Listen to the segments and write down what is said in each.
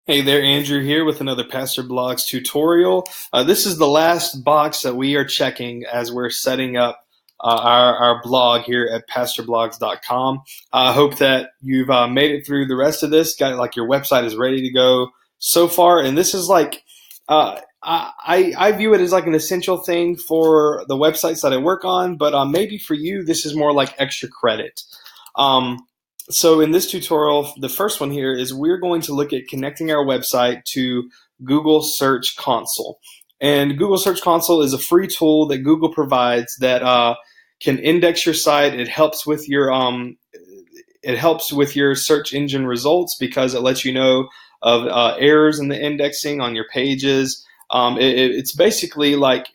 Hey there, Andrew here with another Pastor Blogs tutorial. This is the last box that we are checking as we're setting up our blog here at pastorblogs.com. I hope that you've made it through the rest of this, got like your website is ready to go so far. And this is like, I view it as like an essential thing for the websites that I work on, but maybe for you, this is more like extra credit. Um, so in this tutorial, the first one here is we're going to look at connecting our website to Google Search Console. And Google Search Console is a free tool that Google provides that can index your site. It helps with your search engine results because it lets you know of errors in the indexing on your pages. It's basically like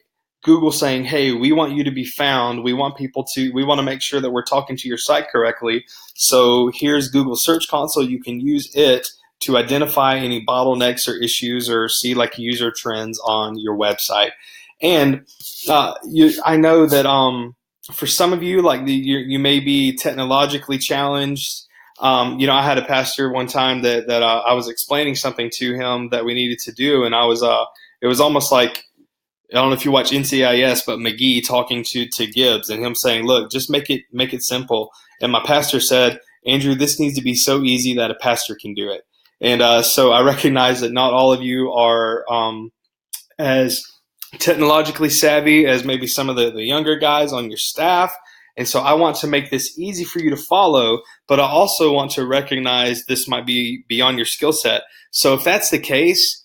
Google saying, hey, we want you to be found. We want to make sure that we're talking to your site correctly. So here's Google Search Console. You can use it to identify any bottlenecks or issues or see like user trends on your website. And I know that for some of you, like you may be technologically challenged. I had a pastor one time that I was explaining something to him that we needed to do, and it was almost like, I don't know if you watch NCIS, but McGee talking to Gibbs and him saying, "Look, just make it simple." And my pastor said, "Andrew, this needs to be so easy that a pastor can do it." And so I recognize that not all of you are as technologically savvy as maybe some of the younger guys on your staff. And so I want to make this easy for you to follow, but I also want to recognize this might be beyond your skill set. So if that's the case,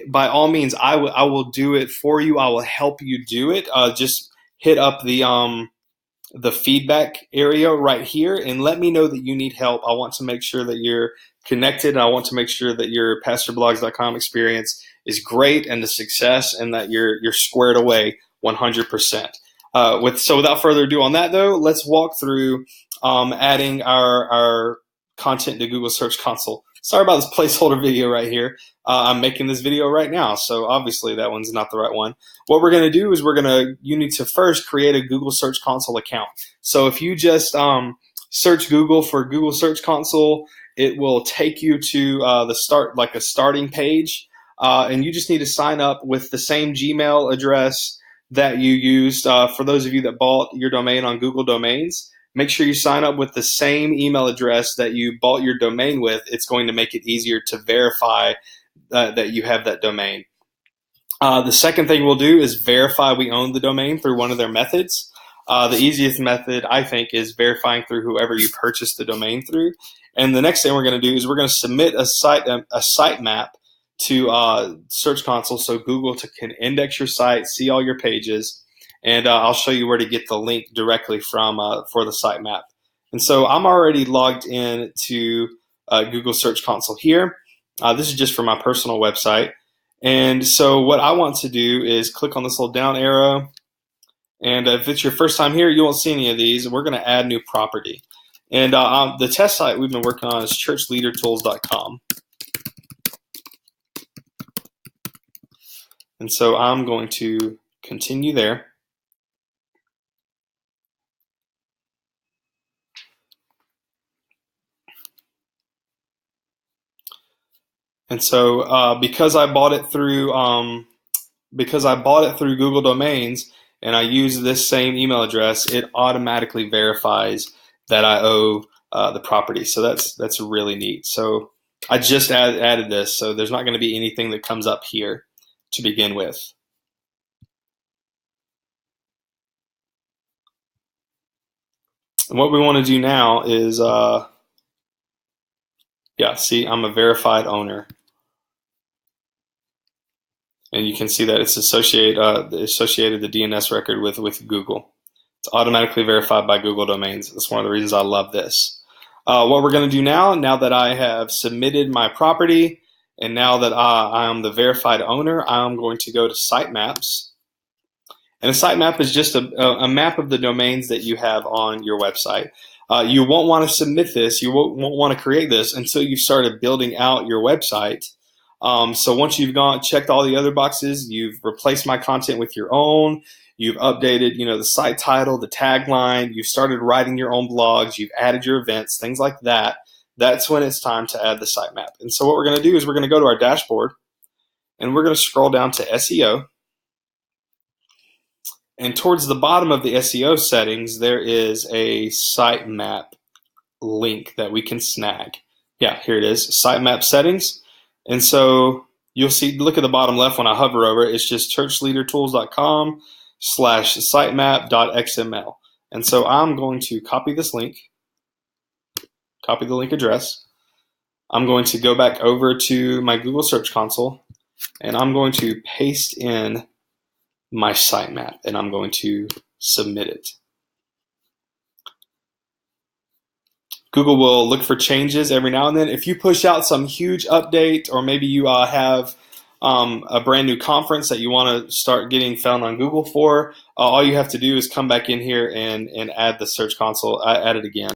by all means, I will do it for you. I will help you do it. Just hit up the feedback area right here and let me know that you need help. I want to make sure that you're connected. And I want to make sure that your pastorblogs.com experience is great and the success, and that you're squared away 100%. Without further ado on that though, let's walk through adding our content to Google Search Console. Sorry about this placeholder video right here. I'm making this video right now, so obviously that one's not the right one. What we're going to do is you need to first create a Google Search Console account. So if you just search Google for Google Search Console, it will take you to a starting page, and you just need to sign up with the same Gmail address that you used for those of you that bought your domain on Google Domains. Make sure you sign up with the same email address that you bought your domain with. It's going to make it easier to verify that you have that domain. The second thing we'll do is verify we own the domain through one of their methods. The easiest method, I think, is verifying through whoever you purchased the domain through. And the next thing we're going to do is we're going to submit a sitemap to Search Console so Google can index your site, see all your pages, and I'll show you where to get the link directly from for the sitemap. And so I'm already logged in to Google Search Console here. This is just for my personal website. And so what I want to do is click on this little down arrow. And if it's your first time here, you won't see any of these. We're going to add new property. And the test site we've been working on is churchleadertools.com. And so I'm going to continue there. And so because I bought it through Google Domains and I use this same email address, it automatically verifies that I owe the property. So that's really neat. So I just added this, so there's not going to be anything that comes up here to begin with. And what we want to do now is, see, I'm a verified owner. And you can see that it's associated the DNS record with Google. It's automatically verified by Google Domains. That's one of the reasons I love this. What we're going to do now that I have submitted my property, and now that I am the verified owner, I'm going to go to Sitemaps. And a sitemap is just a map of the domains that you have on your website. You won't want to submit this, you won't want to create this until you've started building out your website. So once you've checked all the other boxes, you've replaced my content with your own, you've updated, the site title, the tagline, you've started writing your own blogs, you've added your events, things like that, that's when it's time to add the sitemap. And so what we're going to do is we're going to go to our dashboard, and we're going to scroll down to SEO. And towards the bottom of the SEO settings, there is a sitemap link that we can snag. Yeah, here it is, sitemap settings. And so you'll see, look at the bottom left when I hover over it, it's just churchleadertools.com/sitemap.xml. And so I'm going to copy this link, copy the link address. I'm going to go back over to my Google Search Console, and I'm going to paste in my sitemap, and I'm going to submit it. Google will look for changes every now and then. If you push out some huge update, or maybe you have a brand new conference that you want to start getting found on Google for, all you have to do is come back in here and add the Search Console, add it again.